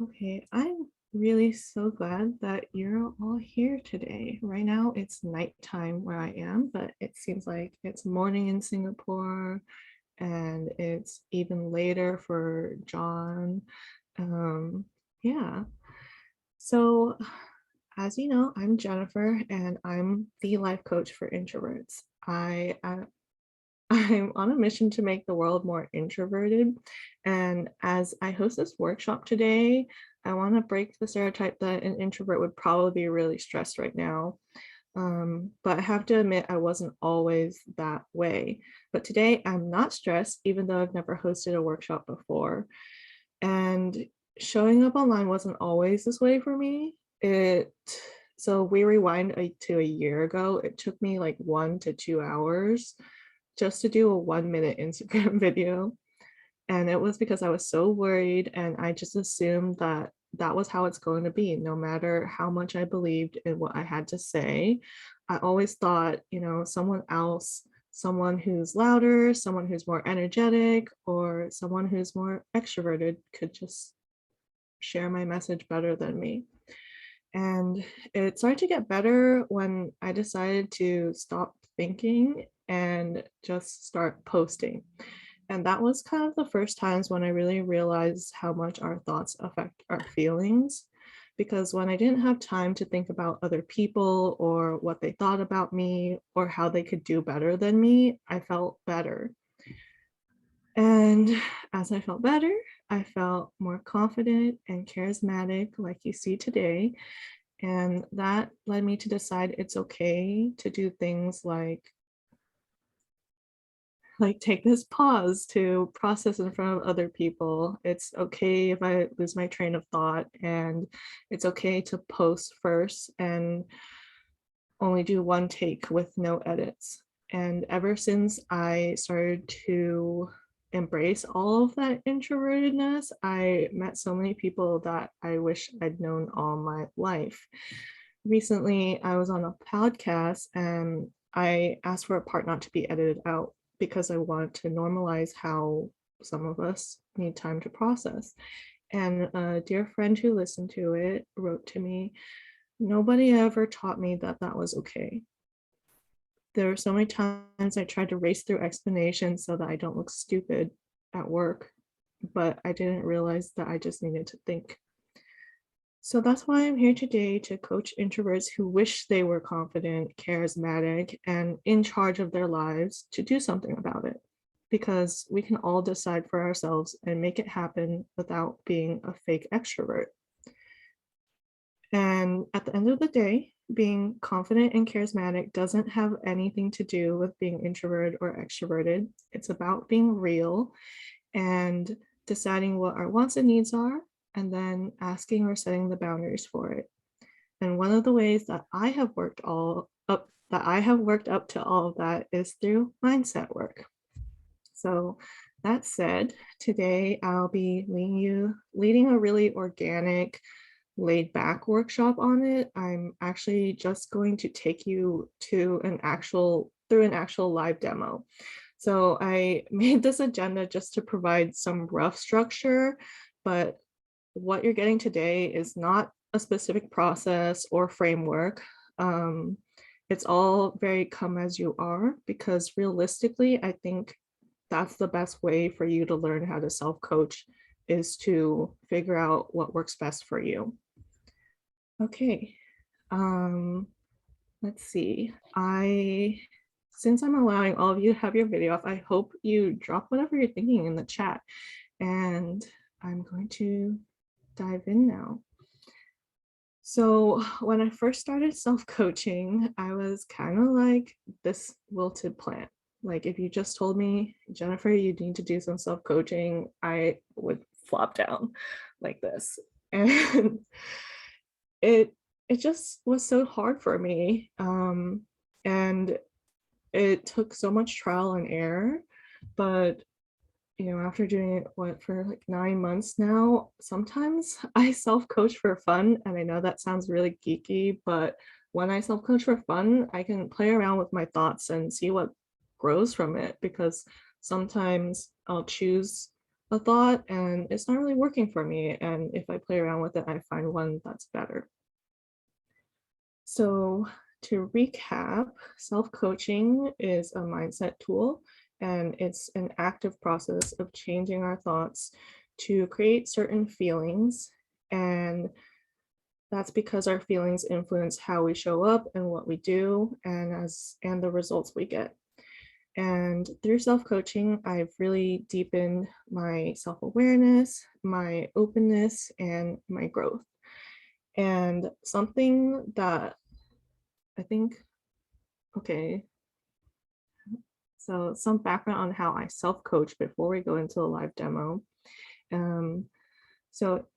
Okay, I'm really so glad that you're all here today. Right now it's nighttime where I am, but it seems like it's morning in Singapore and it's even later for John. Um, yeah. So as you know, I'm Jennifer and I'm the life coach for introverts. I'm on a mission to make the world more introverted. And as I host this workshop today, I want to break the stereotype that an introvert would probably be really stressed right now. But I have to admit, I wasn't always that way. But today I'm not stressed, even though I've never hosted a workshop before. And showing up online wasn't always this way for me. So we rewind to a year ago. It took me like 1 to 2 hours just to do a 1 minute Instagram video. And it was because I was so worried and I just assumed that that was how it's going to be, no matter how much I believed in what I had to say. I always thought, someone else, someone who's louder, someone who's more energetic, or someone who's more extroverted could just share my message better than me. And it started to get better when I decided to stop thinking and just start posting. And that was kind of the first times when I really realized how much our thoughts affect our feelings. Because when I didn't have time to think about other people or what they thought about me or how they could do better than me, I felt better. And as I felt better, I felt more confident and charismatic, like you see today. And that led me to decide it's okay to do things like take this pause to process in front of other people. It's okay if I lose my train of thought, and it's okay to post first and only do one take with no edits. And ever since I started to embrace all of that introvertedness, I met so many people that I wish I'd known all my life. Recently, I was on a podcast and I asked for a part not to be edited out because I wanted to normalize how some of us need time to process. And a dear friend who listened to it wrote to me, "Nobody ever taught me that that was okay." There were so many times I tried to race through explanations so that I don't look stupid at work, but I didn't realize that I just needed to think. So that's why I'm here today to coach introverts who wish they were confident, charismatic, and in charge of their lives to do something about it. Because we can all decide for ourselves and make it happen without being a fake extrovert. And at the end of the day, being confident and charismatic doesn't have anything to do with being introverted or extroverted. It's about being real and deciding what our wants and needs are, and then asking or setting the boundaries for it. And one of the ways that I have worked up to all of that is through mindset work. So that said, today I'll be leading a really organic, laid back workshop on it. I'm actually just going to take you to through an actual live demo. So I made this agenda just to provide some rough structure, but what you're getting today is not a specific process or framework. It's all very come as you are, because realistically, I think that's the best way for you to learn how to self-coach, is to figure out what works best for you. Okay, let's see. Since I'm allowing all of you to have your video off, I hope you drop whatever you're thinking in the chat, and I'm going to dive in now. So when I first started self-coaching, I was kind of like this wilted plant. Like if you just told me, "Jennifer, you need to do some self-coaching," I would flop down like this. And it just was so hard for me. And it took so much trial and error, but after doing it for like 9 months now, sometimes I self-coach for fun. And I know that sounds really geeky, but when I self-coach for fun, I can play around with my thoughts and see what grows from it, because sometimes I'll choose a thought and it's not really working for me. And if I play around with it, I find one that's better. So to recap, self-coaching is a mindset tool, and it's an active process of changing our thoughts to create certain feelings. And that's because our feelings influence how we show up and what we do and the results we get. And through self-coaching, I've really deepened my self-awareness, my openness, and my growth. And something that I think, okay, so some background on how I self-coach before we go into the live demo. So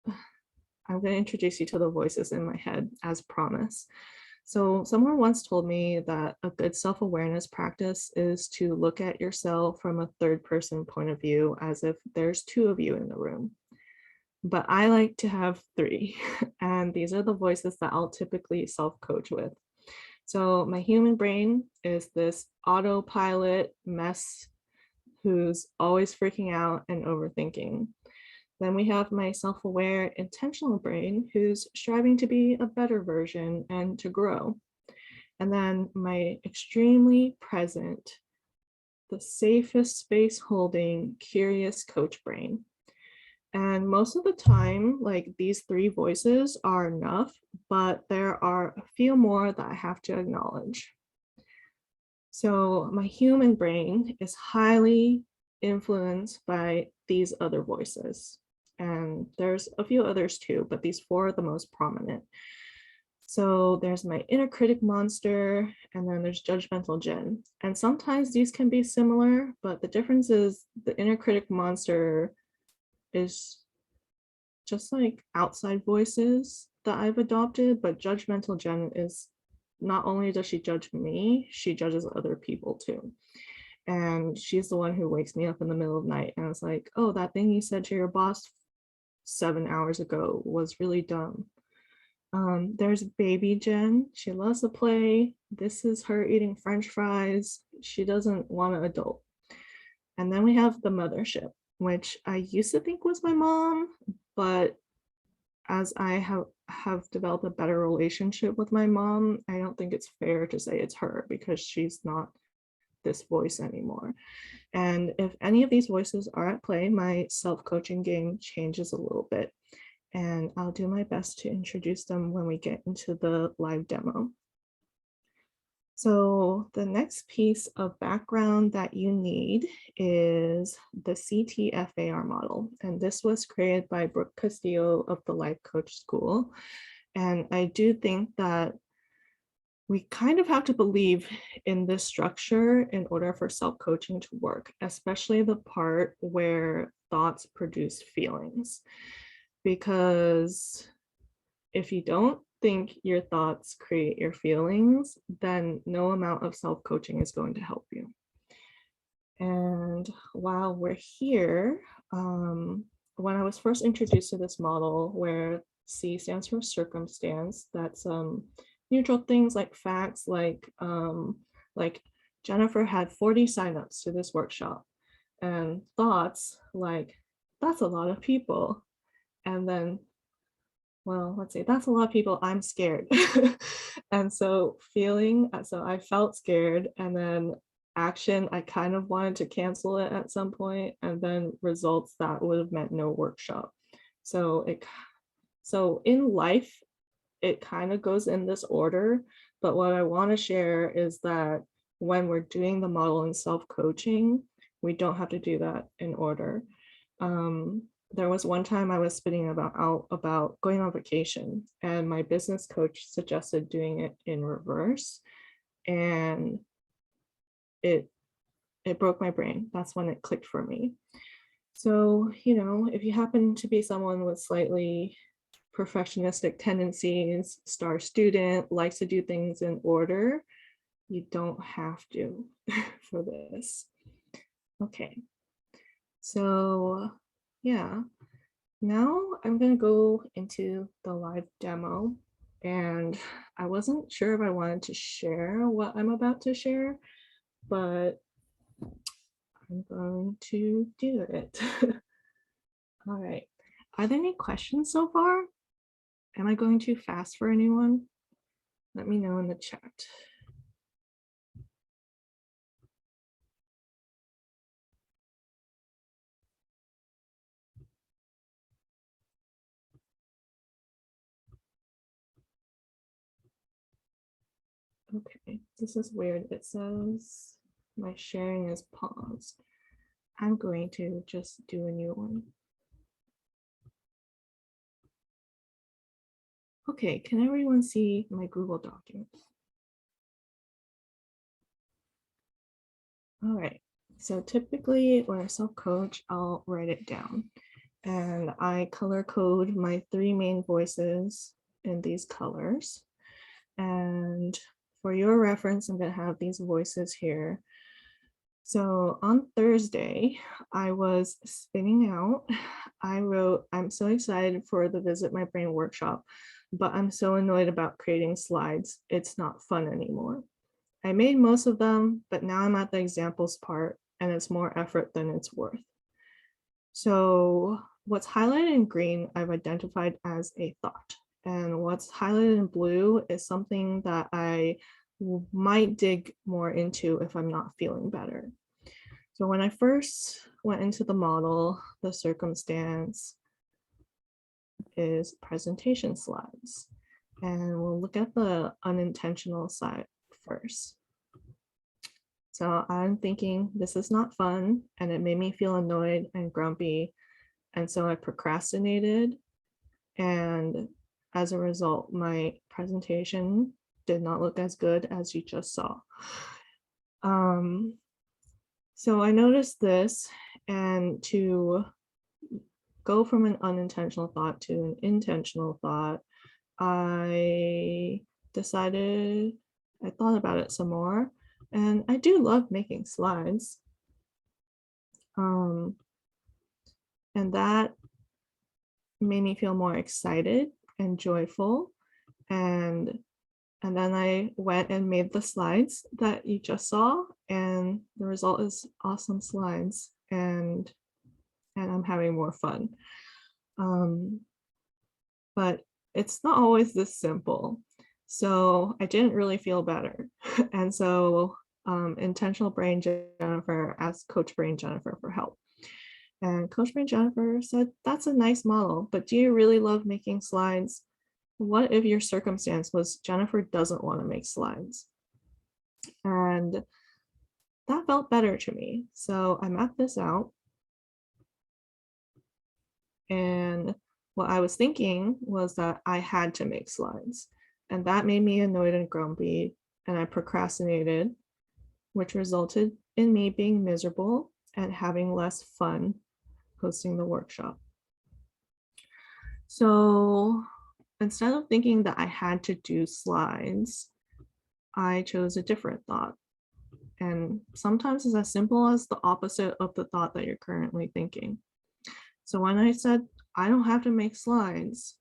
I'm going to introduce you to the voices in my head as promised. So someone once told me that a good self-awareness practice is to look at yourself from a third person point of view as if there's two of you in the room. But I like to have three, and these are the voices that I'll typically self-coach with. So my human brain is this autopilot mess who's always freaking out and overthinking. Then we have my self-aware intentional brain who's striving to be a better version and to grow. And then my extremely present, the safest space holding, curious coach brain. And most of the time, like these three voices are enough, but there are a few more that I have to acknowledge. So my human brain is highly influenced by these other voices. And there's a few others too, but these four are the most prominent. So there's my inner critic monster, and then there's judgmental Jen. And sometimes these can be similar, but the difference is the inner critic monster is just like outside voices that I've adopted, but judgmental Jen is not only does she judge me, she judges other people too. And she's the one who wakes me up in the middle of the night and it's like, oh, that thing you said to your boss 7 hours ago was really dumb. There's baby Jen. She loves to play. This is her eating French fries. She doesn't want an adult. And then we have the mothership, which I used to think was my mom, but as I have developed a better relationship with my mom, I don't think it's fair to say it's her because she's not this voice anymore. And if any of these voices are at play, my self-coaching game changes a little bit. And I'll do my best to introduce them when we get into the live demo. So the next piece of background that you need is the CTFAR model. And this was created by Brooke Castillo of the Life Coach School. And I do think that we kind of have to believe in this structure in order for self-coaching to work, especially the part where thoughts produce feelings. Because if you don't think your thoughts create your feelings, then no amount of self-coaching is going to help you. And while we're here, when I was first introduced to this model where C stands for circumstance, that's neutral things like facts, like Jennifer had 40 signups to this workshop, and thoughts like that's a lot of people. And then, well, let's say that's a lot of people, I'm scared. And so I felt scared, and then action, I kind of wanted to cancel it at some point, and then results that would have meant no workshop. So in life, it kind of goes in this order, but what I want to share is that when we're doing the model in self-coaching, we don't have to do that in order. There was one time I was spitting about going on vacation, and my business coach suggested doing it in reverse, and it broke my brain. That's when it clicked for me. So, if you happen to be someone with slightly perfectionistic tendencies, star student, likes to do things in order, you don't have to for this. Okay, so yeah, now I'm going to go into the live demo, and I wasn't sure if I wanted to share what I'm about to share, but I'm going to do it. All right. Are there any questions so far? Am I going too fast for anyone? Let me know in the chat. Okay, this is weird. It says my sharing is paused. I'm going to just do a new one. Okay, can everyone see my Google documents? All right, so typically when I self-coach, I'll write it down. And I color code my 3 main voices in these colors. And for your reference, I'm going to have these voices here. So on Thursday, I was spinning out. I wrote, I'm so excited for the Visit My Brain workshop, but I'm so annoyed about creating slides. It's not fun anymore. I made most of them, but now I'm at the examples part and it's more effort than it's worth. So what's highlighted in green, I've identified as a thought. And what's highlighted in blue is something that I might dig more into if I'm not feeling better. So when I first went into the model, the circumstance is presentation slides. And we'll look at the unintentional side first. So I'm thinking this is not fun and it made me feel annoyed and grumpy. And so I procrastinated. And as a result, my presentation did not look as good as you just saw. So I noticed this, and to go from an unintentional thought to an intentional thought, I decided, I thought about it some more, and I do love making slides. And that made me feel more excited and joyful. And then I went and made the slides that you just saw, and the result is awesome slides, and I'm having more fun. But it's not always this simple. So I didn't really feel better. And so Intentional Brain Jennifer asked Coach Brain Jennifer for help. And Coach Brain Jennifer said, that's a nice model, but do you really love making slides? What if your circumstance was Jennifer doesn't want to make slides? And that felt better to me. So I mapped this out. And what I was thinking was that I had to make slides. And that made me annoyed and grumpy. And I procrastinated, which resulted in me being miserable and having less fun hosting the workshop. So instead of thinking that I had to do slides, I chose a different thought. And sometimes it's as simple as the opposite of the thought that you're currently thinking. So when I said, I don't have to make slides,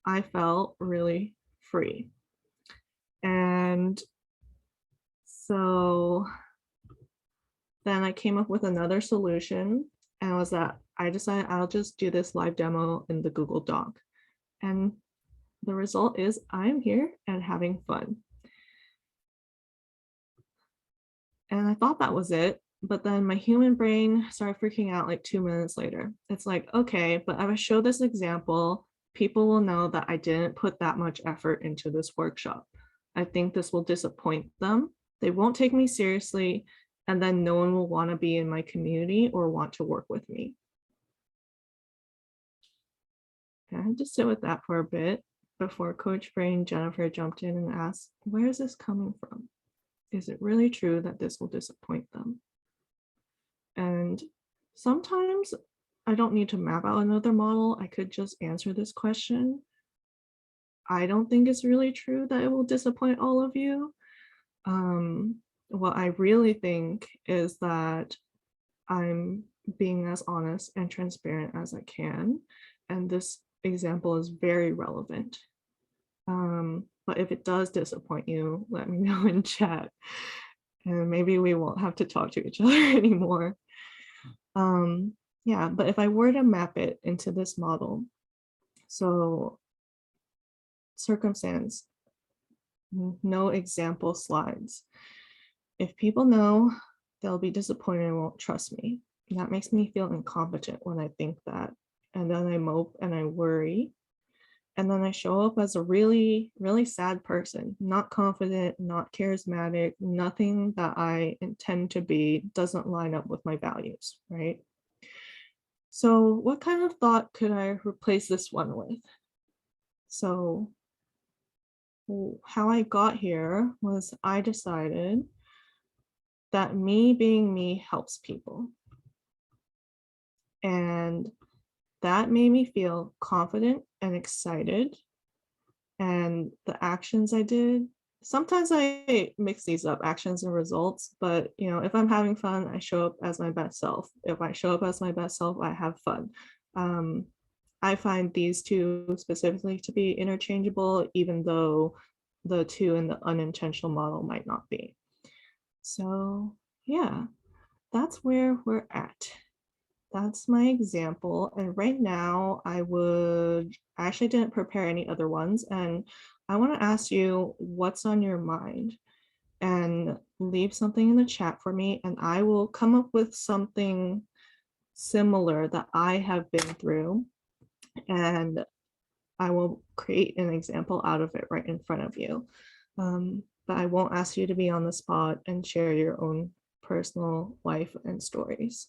I felt really free. And so then I came up with another solution, and it was that I decided I'll just do this live demo in the Google Doc. And the result is I'm here and having fun. And I thought that was it, but then my human brain started freaking out like 2 minutes later. It's like, okay, but if I show this example, people will know that I didn't put that much effort into this workshop. I think this will disappoint them. They won't take me seriously, and then no one will want to be in my community or want to work with me. And I had to sit with that for a bit before Coach Brain Jennifer jumped in and asked, where is this coming from? Is it really true that this will disappoint them? And sometimes I don't need to map out another model. I could just answer this question. I don't think it's really true that it will disappoint all of you. What I really think is that I'm being as honest and transparent as I can. And this example is very relevant. But if it does disappoint you, let me know in chat. and maybe we won't have to talk to each other anymore. Yeah, but if I were to map it into this model, so circumstance, no example slides. If people know, they'll be disappointed and won't trust me. And that makes me feel incompetent when I think that. And then I mope and I worry. And then I show up as a really, really sad person, not confident, not charismatic, nothing that I intend to be doesn't line up with my values, right? So what kind of thought could I replace this one with? So how I got here was I decided that me being me helps people. And that made me feel confident and excited. And the actions I did, sometimes I mix these up, actions and results, but if I'm having fun, I show up as my best self. If I show up as my best self, I have fun. I find these two specifically to be interchangeable, even though the two in the unintentional model might not be. So yeah, that's where we're at. That's my example. And right now I actually didn't prepare any other ones. And I want to ask you what's on your mind and leave something in the chat for me. And I will come up with something similar that I have been through. And I will create an example out of it right in front of you. But I won't ask you to be on the spot and share your own personal life and stories.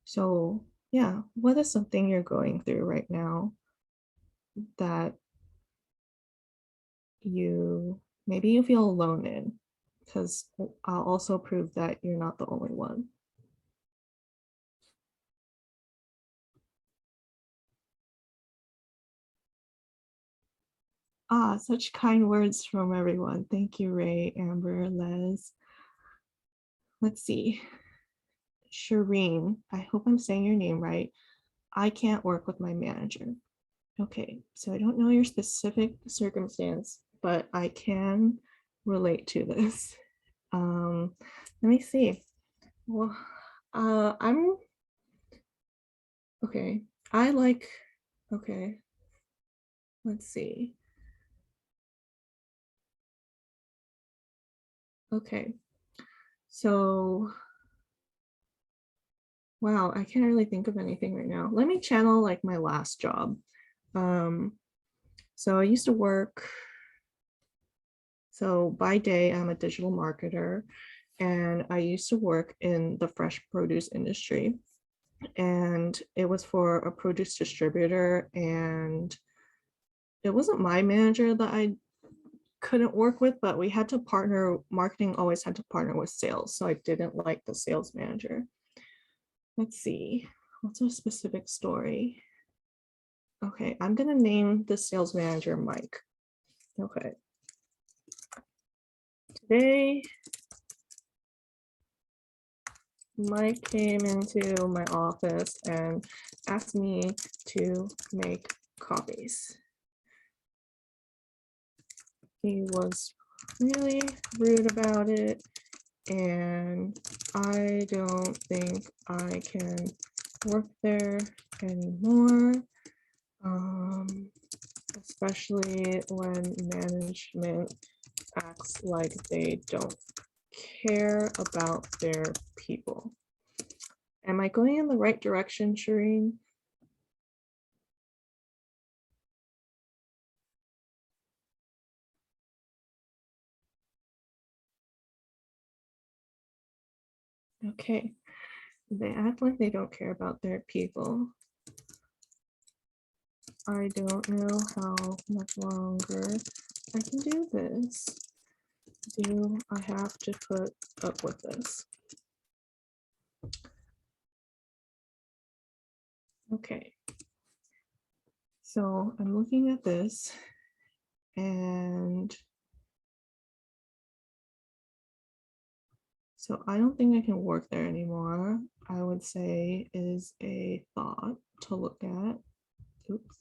So yeah, what is something you're going through right now that maybe you feel alone in? Because I'll also prove that you're not the only one. Such kind words from everyone. Thank you, Ray, Amber, Les. Let's see. Shireen, I hope I'm saying your name right. I can't work with my manager. Okay, so I don't know your specific circumstance, but I can relate to this. Let me see. Well, I'm okay. Okay, let's see. Okay, so wow, I can't really think of anything right now. Let me channel like my last job. So I used to work, so by day, I'm a digital marketer, and I used to work in the fresh produce industry. And it was for a produce distributor, and it wasn't my manager that I couldn't work with, but we had to partner, marketing always had to partner with sales. So I didn't like the sales manager. Let's see, what's a specific story? Okay, I'm gonna name the sales manager Mike. Okay. Today, Mike came into my office and asked me to make copies. He was really rude about it, and I don't think I can work there anymore, especially when management acts like they don't care about their people. Am I going in the right direction, Shireen? Okay. They act like they don't care about their people. I don't know how much longer I can do this. Do I have to put up with this? Okay. So I'm looking at this, and so I don't think I can work there anymore. I would say is a thought to look at. Oops.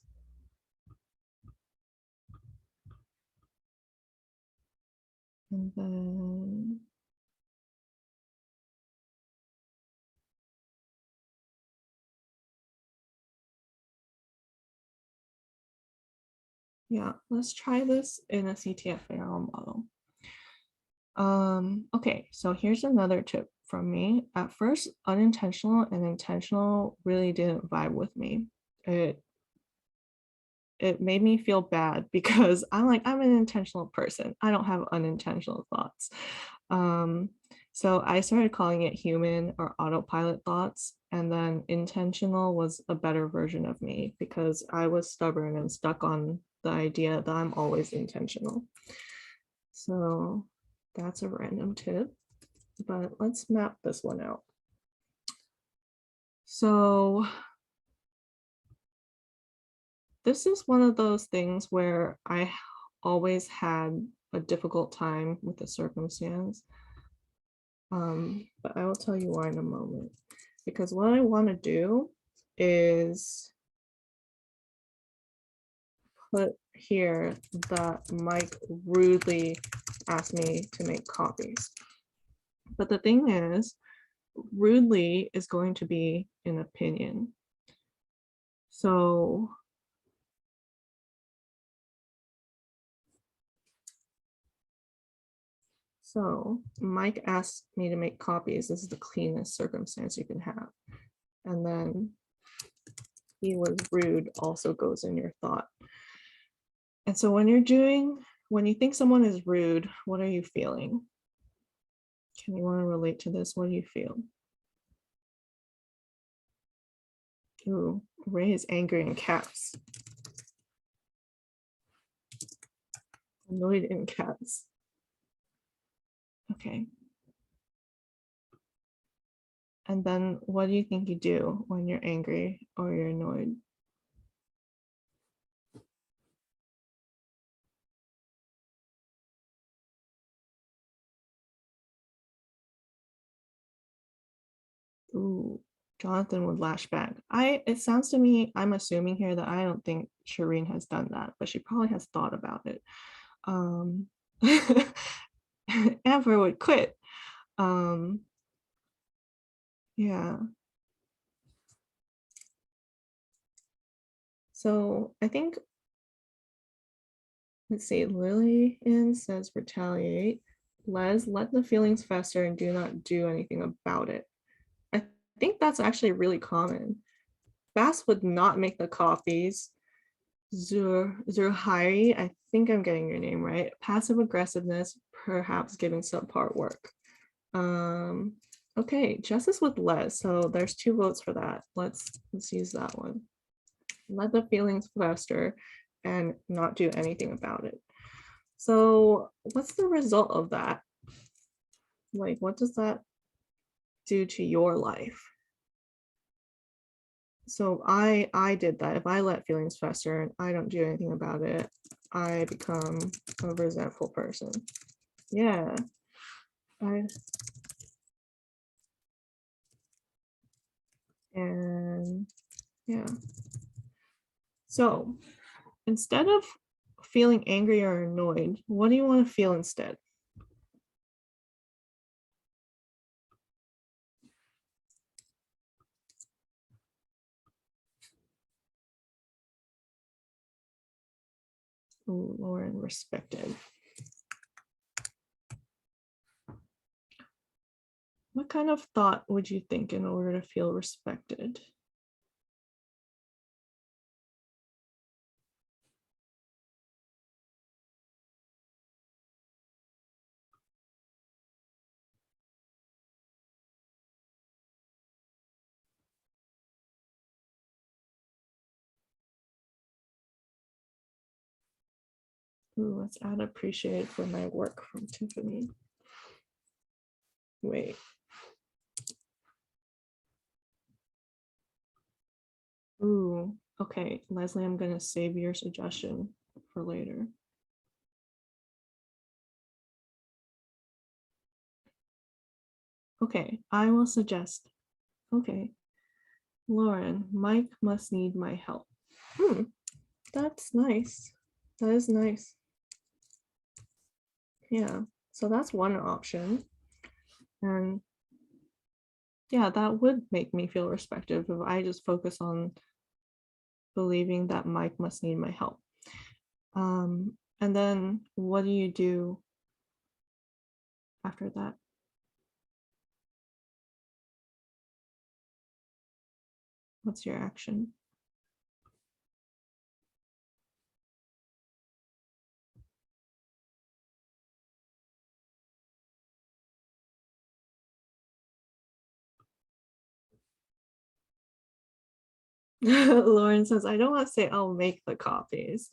And then Yeah, let's try this in a CTFAR model. Okay, so here's another tip from me. At first, unintentional and intentional really didn't vibe with me. It made me feel bad because I'm an intentional person. I don't have unintentional thoughts. Um, so I started calling it human or autopilot thoughts, and then intentional was a better version of me because I was stubborn and stuck on the idea that I'm always intentional. So that's a random tip, but let's map this one out. So this is one of those things where I always had a difficult time with the circumstance. But I will tell you why in a moment. Because what I want to do is put here that Mike rudely asked me to make copies. But the thing is, rudely is going to be an opinion. So Mike asked me to make copies. This is the cleanest circumstance you can have. And then he was rude also goes in your thought. And so when you think someone is rude, what are you feeling? Can you want to relate to this? What do you feel? Ooh, Ray is angry in caps. Annoyed in caps. Okay. And then what do you think you do when you're angry or you're annoyed? Ooh, Jonathan would lash back. It sounds to me, I'm assuming here that I don't think Shireen has done that, but she probably has thought about it. Amber would quit. Yeah. So I think, let's see, Lillian says retaliate. Les, let the feelings fester and do not do anything about it. I think that's actually really common. Bass would not make the copies. Zurhairi, I think I'm getting your name right. Passive aggressiveness, perhaps giving subpar work. Okay, justice with Les. So there's 2 votes for that. Let's use that one. Let the feelings fester and not do anything about it. So what's the result of that? Like, what does that do to your life? So I did that. If I let feelings fester and I don't do anything about it, I become a resentful person. Yeah. And yeah. So instead of feeling angry or annoyed, what do you want to feel instead? Ooh, Lauren, respected. What kind of thought would you think in order to feel respected? Ooh, let's add appreciate for my work from Tiffany. Wait. Ooh, okay, Leslie, I'm gonna save your suggestion for later. Okay, I will suggest. Okay, Lauren, Mike must need my help. That's nice. That is nice. Yeah, so that's one option. And yeah, that would make me feel respected if I just focus on believing that Mike must need my help. And then what do you do after that? What's your action? Lauren says, I don't want to say I'll make the copies.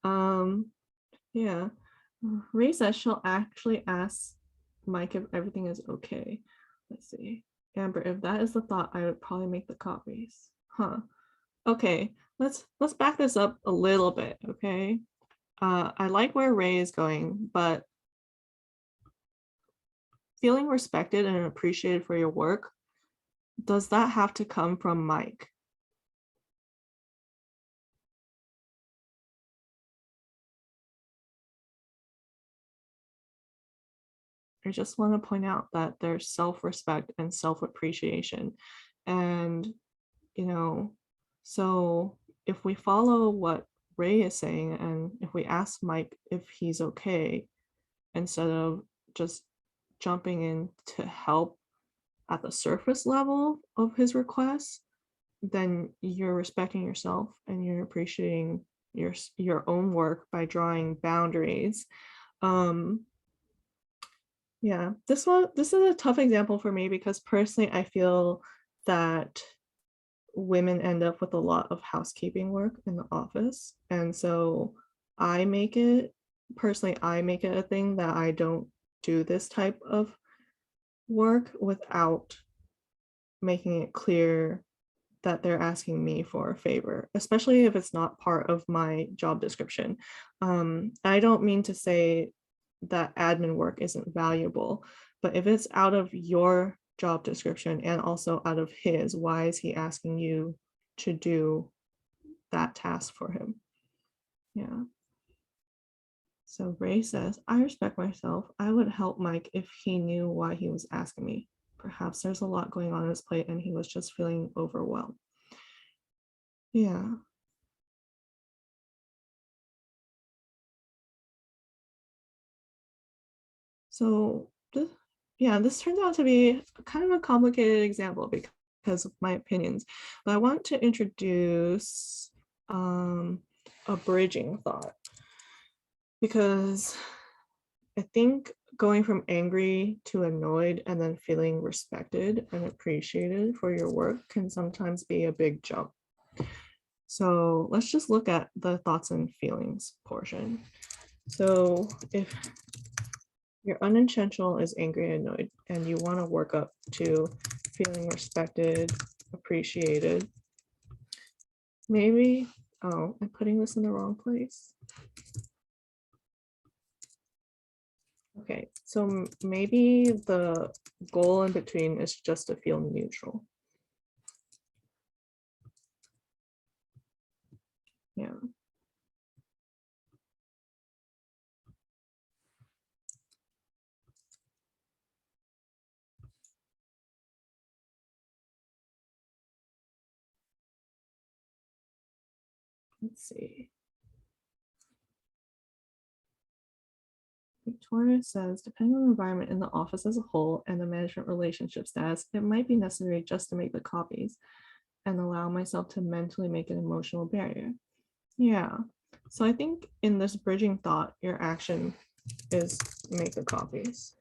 Yeah. Ray says she'll actually ask Mike if everything is okay. Let's see. Amber, if that is the thought, I would probably make the copies. Huh. Okay, let's back this up a little bit, okay? I like where Ray is going, but feeling respected and appreciated for your work, does that have to come from Mike? I just want to point out that there's self-respect and self-appreciation. And, you know, so if we follow what Ray is saying, and if we ask Mike if he's okay, instead of just jumping in to help at the surface level of his requests, then you're respecting yourself and you're appreciating your own work by drawing boundaries. Um, yeah, this is a tough example for me because personally I feel that women end up with a lot of housekeeping work in the office, and so I make it a thing that I don't do this type of work without making it clear that they're asking me for a favor, especially if it's not part of my job description. I don't mean to say that admin work isn't valuable, but if it's out of your job description and also out of his, why is he asking you to do that task for him? Yeah. So Ray says, I respect myself. I would help Mike if he knew why he was asking me. Perhaps there's a lot going on his plate and he was just feeling overwhelmed. Yeah. So this, yeah, this turns out to be kind of a complicated example because of my opinions, but I want to introduce a bridging thought, because I think going from angry to annoyed and then feeling respected and appreciated for your work can sometimes be a big jump. So let's just look at the thoughts and feelings portion. So if your unintentional is angry and annoyed, and you want to work up to feeling respected, appreciated. Maybe, oh, I'm putting this in the wrong place. Okay, so maybe the goal in between is just to feel neutral. Yeah. Let's see. Victoria says, depending on the environment in the office as a whole and the management relationship status, it might be necessary just to make the copies and allow myself to mentally make an emotional barrier. Yeah. So I think in this bridging thought, your action is make the copies.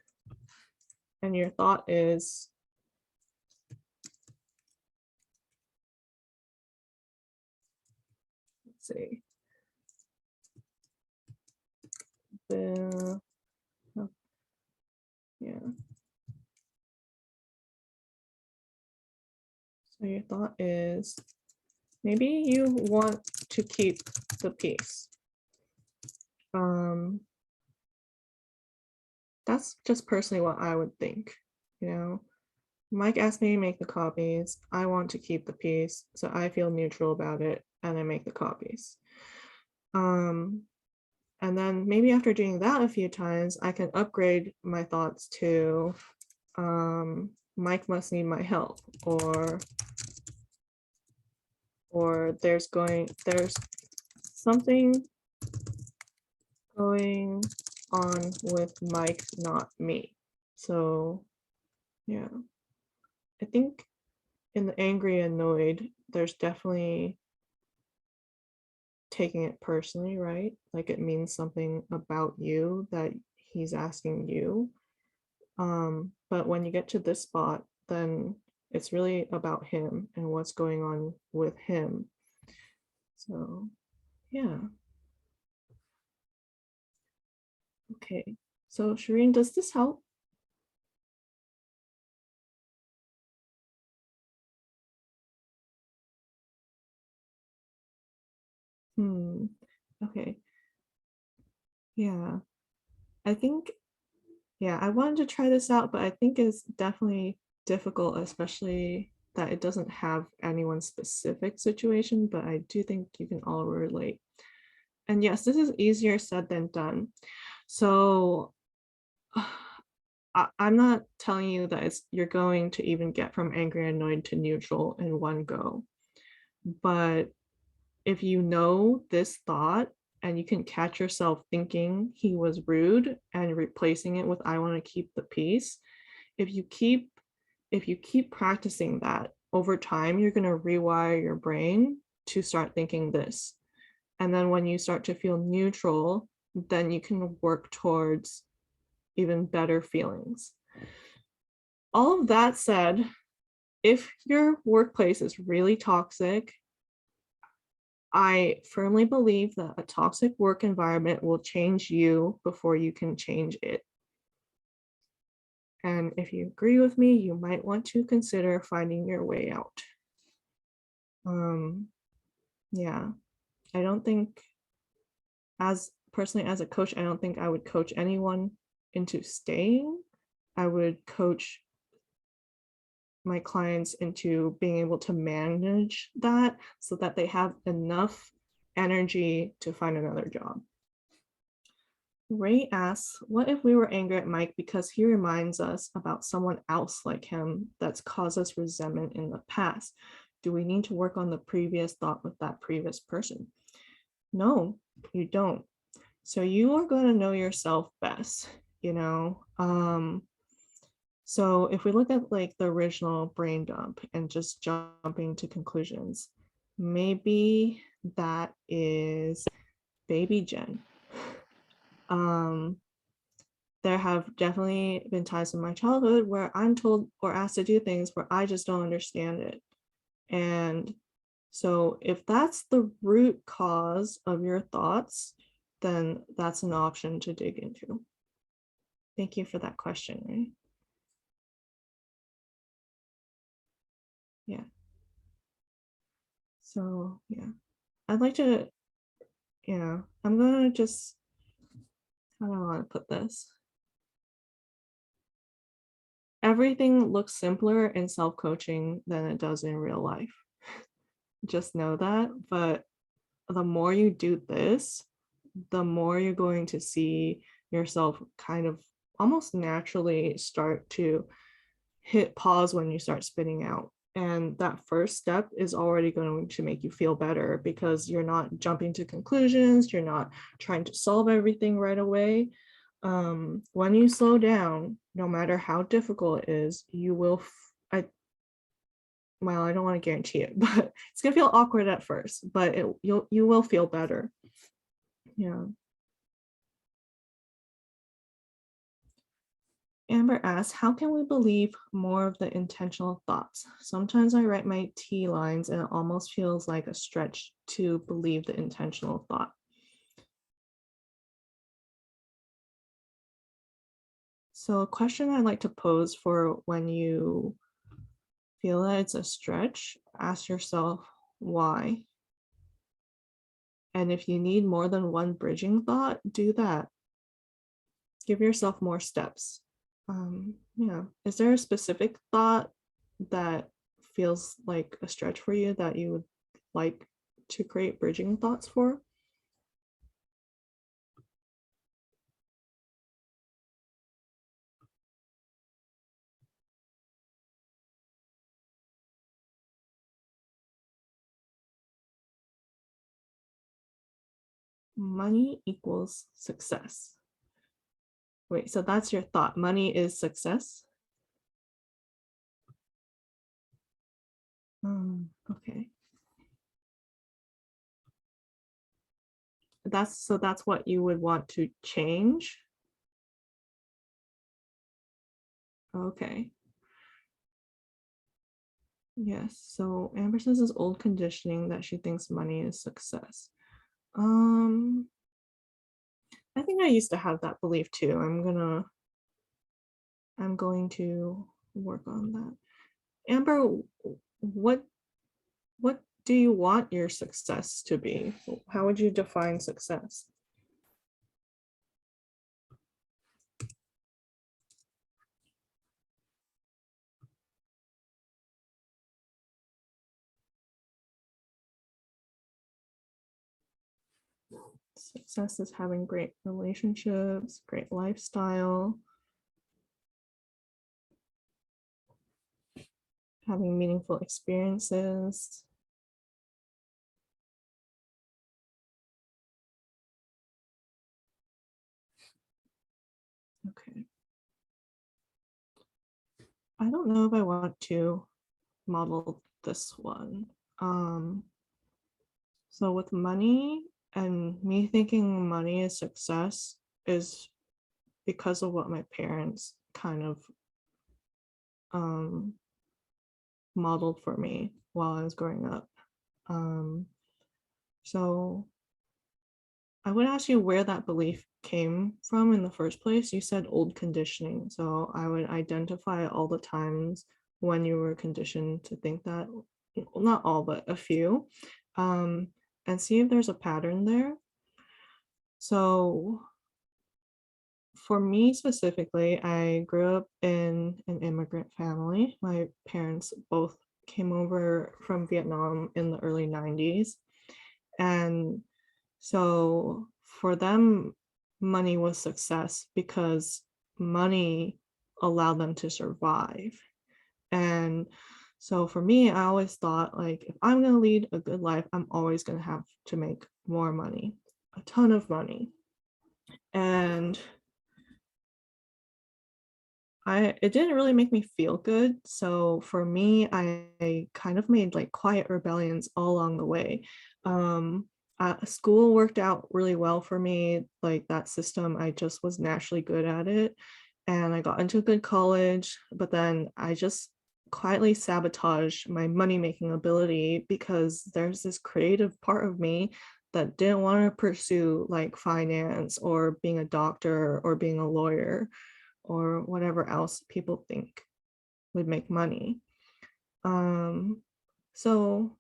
And your thought is let's see. The oh, yeah. So your thought is maybe you want to keep the piece. That's just personally what I would think, you know. Mike asked me to make the copies. I want to keep the piece, so I feel neutral about it and I make the copies. And then maybe after doing that a few times, I can upgrade my thoughts to Mike must need my help, or there's something going on with Mike, not me. So yeah, I think in the angry, annoyed, there's definitely taking it personally, right? Like it means something about you that he's asking you. But when you get to this spot, then it's really about him and what's going on with him. So yeah. Okay. So Shireen, does this help? Hmm. Okay. Yeah. I think, yeah, I wanted to try this out, but I think it's definitely difficult, especially that it doesn't have anyone's specific situation, but I do think you can all relate. And yes, this is easier said than done. So I'm not telling you that you're going to even get from angry and annoyed to neutral in one go. But if you know this thought and you can catch yourself thinking he was rude and replacing it with I want to keep the peace, if you keep practicing that over time, you're going to rewire your brain to start thinking this. And then when you start to feel neutral, then you can work towards even better feelings. All of that said, if your workplace is really toxic, I firmly believe that a toxic work environment will change you before you can change it. And if you agree with me, you might want to consider finding your way out. Yeah, I don't think, as personally as a coach, I don't think I would coach anyone into staying. I would coach my clients into being able to manage that so that they have enough energy to find another job. Ray asks, what if we were angry at Mike because he reminds us about someone else like him that's caused us resentment in the past? Do we need to work on the previous thought with that previous person? No, you don't. So you are going to know yourself best, you know? So if we look at like the original brain dump and just jumping to conclusions, maybe that is baby Jen. There have definitely been times in my childhood where I'm told or asked to do things where I just don't understand it. And so if that's the root cause of your thoughts, then that's an option to dig into. Thank you for that question, right? Yeah. So yeah, I'd like to, yeah, I'm gonna just, how do I want to put this? Everything looks simpler in self-coaching than it does in real life. Just know that. But the more you do this, the more you're going to see yourself kind of almost naturally start to hit pause when you start spinning out. And that first step is already going to make you feel better because you're not jumping to conclusions, you're not trying to solve everything right away. When you slow down, no matter how difficult it is, you will, well, I don't want to guarantee it, but it's gonna feel awkward at first, but you will feel better. Yeah. Amber asks, how can we believe more of the intentional thoughts? Sometimes I write my T lines and it almost feels like a stretch to believe the intentional thought. So a question I like to pose for when you feel that it's a stretch, ask yourself why. And if you need more than one bridging thought, do that. Give yourself more steps. Yeah. Is there a specific thought that feels like a stretch for you that you would like to create bridging thoughts for? Money equals success. Wait, so that's your thought. Money is success? Okay. That's what you would want to change? Okay. Yes, so Amber says it's old conditioning that she thinks money is success. I think I used to have that belief too. I'm going to work on that. Amber, what what do you want your success to be? How would you define success? Success is having great relationships, great lifestyle, having meaningful experiences. Okay. I don't know if I want to model this one. So with money and me thinking money is success is because of what my parents kind of um, modeled for me while I was growing up. So I would ask you where that belief came from in the first place. You said old conditioning. So I would identify all the times when you were conditioned to think that, not all, but a few, um, and see if there's a pattern there. So for me specifically, I grew up in an immigrant family. My parents both came over from Vietnam in the early 90s. And so for them, money was success because money allowed them to survive. And so for me, I always thought like, if I'm going to lead a good life, I'm always going to have to make more money, a ton of money. And it didn't really make me feel good. So for me, I kind of made like quiet rebellions all along the way. School worked out really well for me, like that system, I just was naturally good at it. And I got into a good college, but then I just quietly sabotaged my money making ability because there's this creative part of me that didn't want to pursue like finance or being a doctor or being a lawyer or whatever else people think would make money. So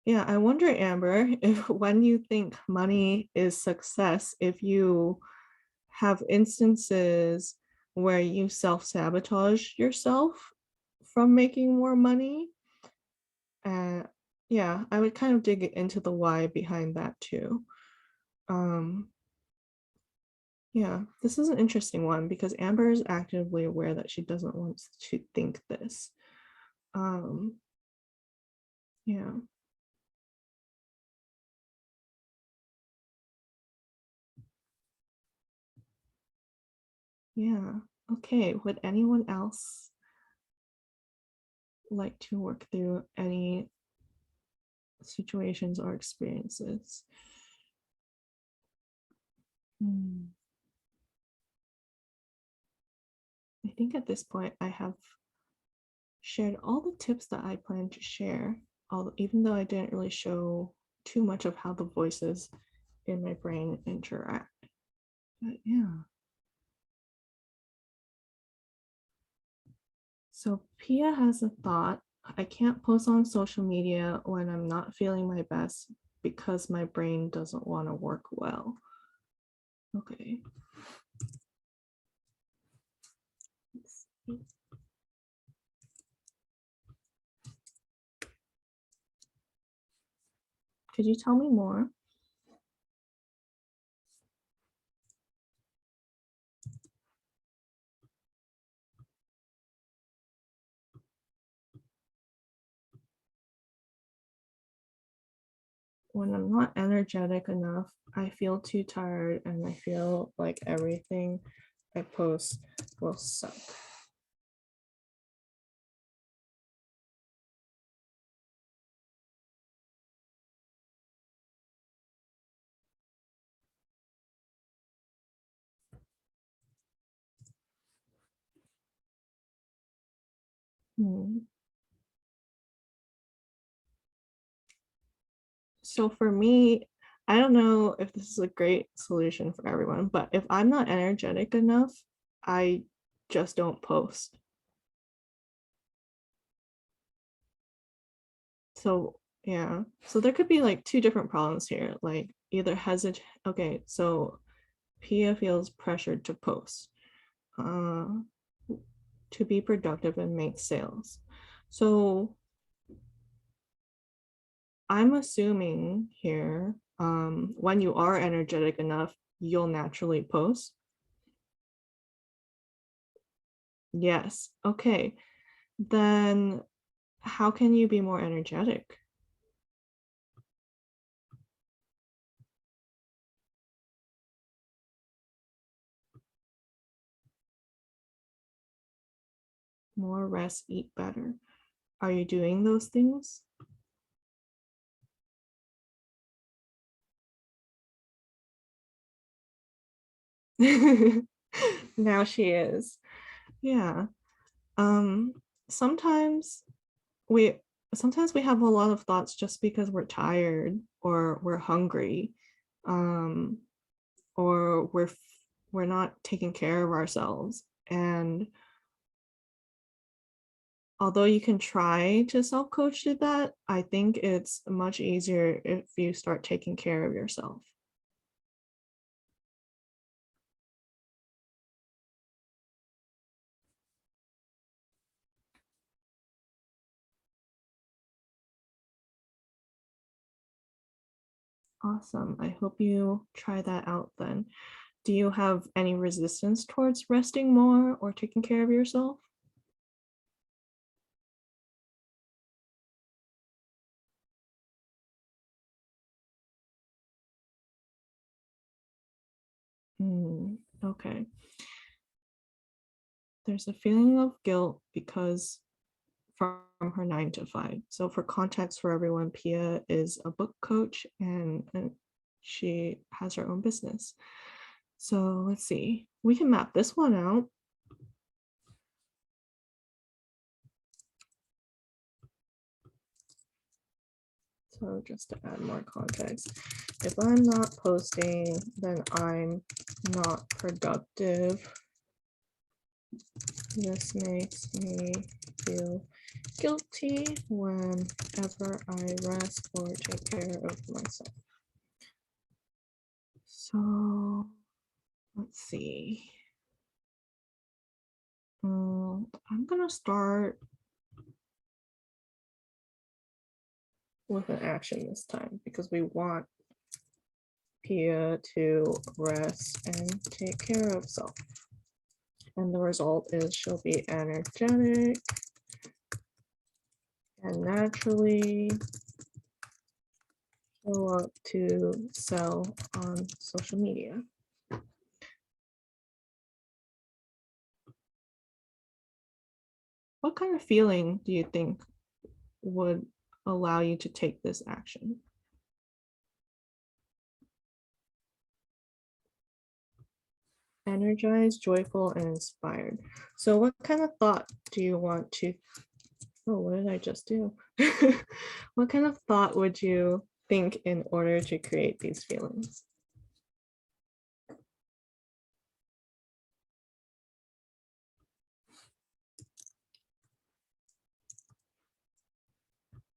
yeah, I wonder, Amber, if when you think money is success, if you have instances where you self-sabotage yourself from making more money. And yeah, I would kind of dig into the why behind that too. Um, Yeah, this is an interesting one because Amber is actively aware that she doesn't want to think this. Um, yeah, yeah. Okay, would anyone else like to work through any situations or experiences? I think at this point I have shared all the tips that I plan to share, even though I didn't really show too much of how the voices in my brain interact. But yeah. So Pia has a thought. I can't post on social media when I'm not feeling my best because my brain doesn't want to work well. Okay. Could you tell me more? when I'm not energetic enough, I feel too tired and I feel like everything I post will suck. So for me, I don't know if this is a great solution for everyone, but if I'm not energetic enough, I just don't post. So yeah, so there could be like two different problems here, like either hesitant. Okay, so Pia feels pressured to post, uh, to be productive and make sales. So I'm assuming here, when you are energetic enough, you'll naturally post. Yes. Okay. Then how can you be more energetic? More rest, eat better. Are you doing those things? Now she is. Yeah. Um, sometimes we sometimes we have a lot of thoughts just because we're tired or we're hungry, um, or we're not taking care of ourselves. And although you can try to self-coach to that, I think it's much easier if you start taking care of yourself. Awesome. I hope you try that out then. Do you have any resistance towards resting more or taking care of yourself? Okay. There's a feeling of guilt because from her 9 to 5. So for context for everyone, Pia is a book coach and she has her own business. So let's see, we can map this one out. So just to add more context, if I'm not posting, then I'm not productive. This makes me feel guilty whenever I rest or take care of myself. So let's see. I'm gonna start with an action this time because we want Pia to rest and take care of self. And the result is she'll be energetic and naturally show up to sell on social media. What kind of feeling do you think would allow you to take this action? Energized, joyful, and inspired. So what kind of thought do you want to, oh, what did I just do? What kind of thought would you think in order to create these feelings?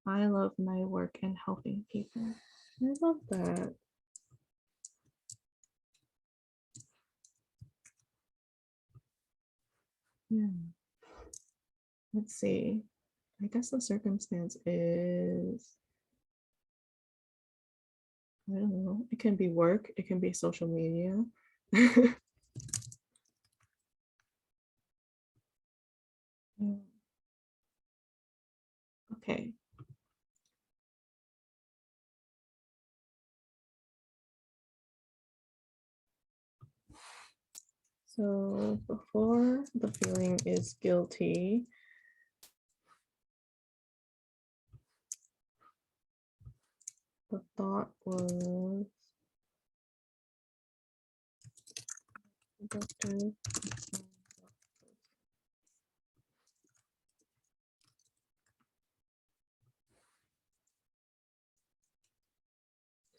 I love my work and helping people. I love that. Yeah. Let's see. I guess the circumstance is, I don't know, it can be work, it can be social media. Okay. So before the feeling is guilty, the thought was productive.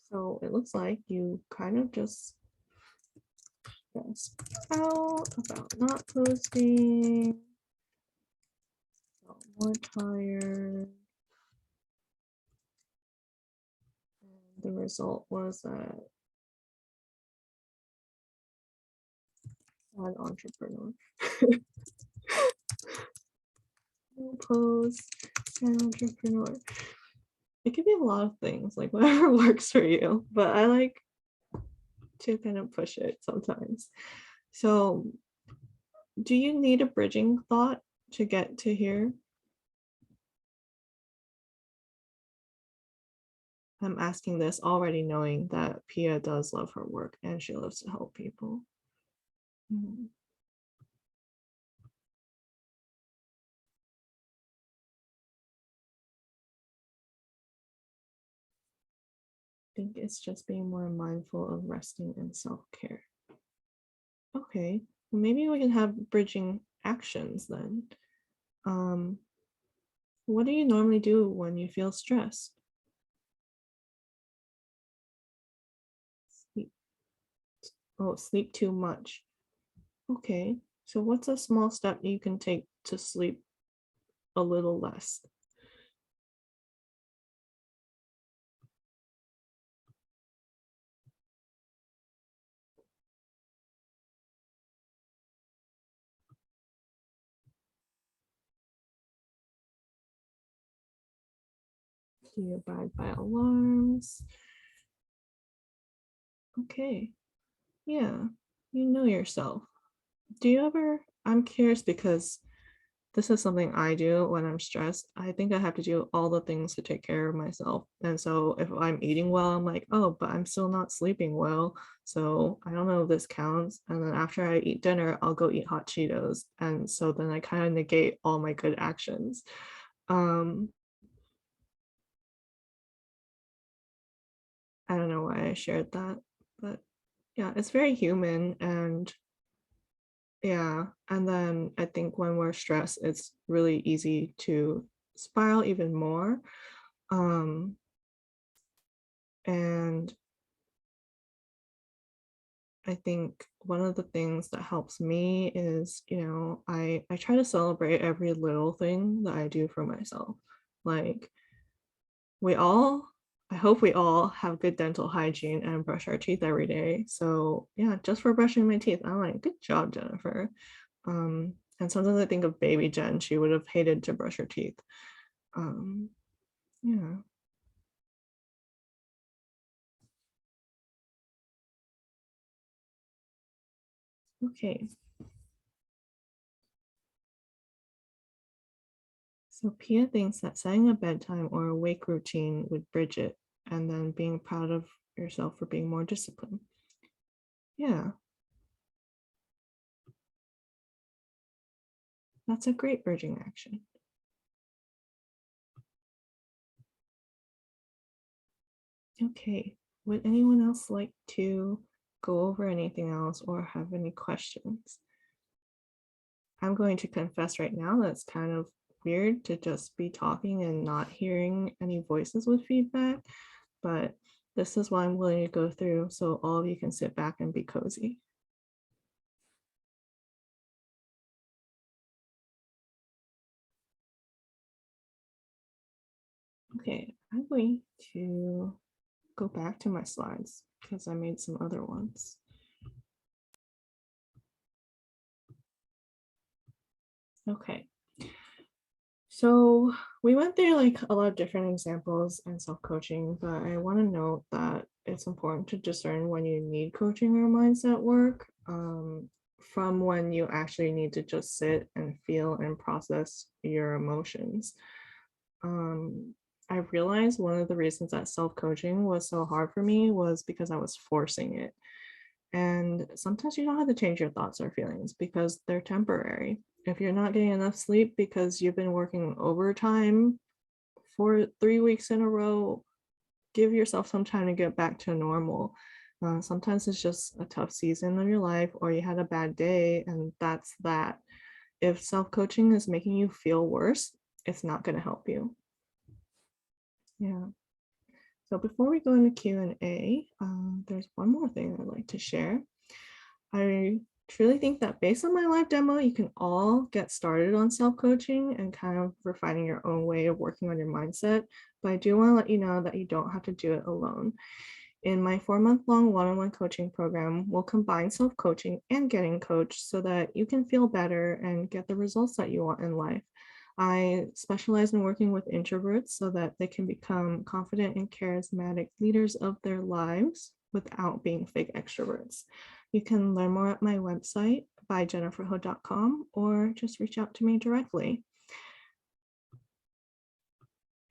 So it looks like you kind of just stressed out about not posting, felt more tired. And the result was that an entrepreneur. No post, an entrepreneur. It could be a lot of things, like whatever works for you, but I like to kind of push it sometimes. So do you need a bridging thought to get to here? I'm asking this already knowing that Pia does love her work and she loves to help people. I think it's just being more mindful of resting and self-care. Okay, well, maybe we can have bridging actions then. What do you normally do when you feel stressed? Sleep. Oh, sleep too much. Okay, so what's a small step you can take to sleep a little less? Do you abide by alarms? Okay, yeah, you know yourself. Do you ever, I'm curious because this is something I do when I'm stressed. I think I have to do all the things to take care of myself. And so if I'm eating well, I'm like, oh, but I'm still not sleeping well. So I don't know if this counts. And then after I eat dinner, I'll go eat hot Cheetos. And so then I kind of negate all my good actions. Um, I don't know why I shared that, but yeah, it's very human. And yeah, and then I think when we're stressed, it's really easy to spiral even more. Um, and I think one of the things that helps me is, I try to celebrate every little thing that I do for myself. Like we all, I hope we all have good dental hygiene and brush our teeth every day. So yeah, just for brushing my teeth, I'm like, good job, Jennifer. And sometimes I think of baby Jen, she would have hated to brush her teeth. Um, yeah. Okay. So Pia thinks that setting a bedtime or a wake routine would bridge it, and then being proud of yourself for being more disciplined. Yeah, that's a great bridging action. Okay, would anyone else like to go over anything else or have any questions? I'm going to confess right now that it's kind of weird to just be talking and not hearing any voices with feedback, but this is what I'm willing to go through so all of you can sit back and be cozy. Okay, I'm going to go back to my slides because I made some other ones. Okay, so we went through like a lot of different examples in self-coaching, but I want to note that it's important to discern when you need coaching or mindset work from when you actually need to just sit and feel and process your emotions. I realized one of the reasons that self-coaching was so hard for me was because I was forcing it. And sometimes you don't have to change your thoughts or feelings because they're temporary. If you're not getting enough sleep because you've been working overtime for 3 weeks in a row, give yourself some time to get back to normal. Sometimes it's just a tough season of your life, or you had a bad day, and that's that. If self-coaching is making you feel worse, it's not going to help you. Yeah. So before we go into Q&A, there's one more thing I'd like to share. I truly think that based on my live demo, you can all get started on self-coaching and kind of refining your own way of working on your mindset. But I do want to let you know that you don't have to do it alone. In my 4-month-long one-on-one coaching program, we'll combine self-coaching and getting coached so that you can feel better and get the results that you want in life. I specialize in working with introverts so that they can become confident and charismatic leaders of their lives without being fake extroverts. You can learn more at my website, byjenniferho.com, or just reach out to me directly.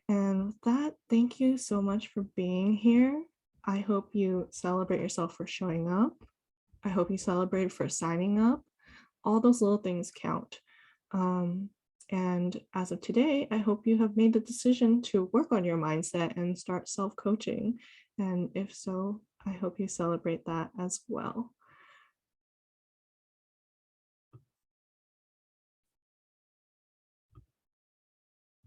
And with that, thank you so much for being here. I hope you celebrate yourself for showing up. I hope you celebrate for signing up. All those little things count. And as of today, I hope you have made the decision to work on your mindset and start self-coaching. And if so, I hope you celebrate that as well.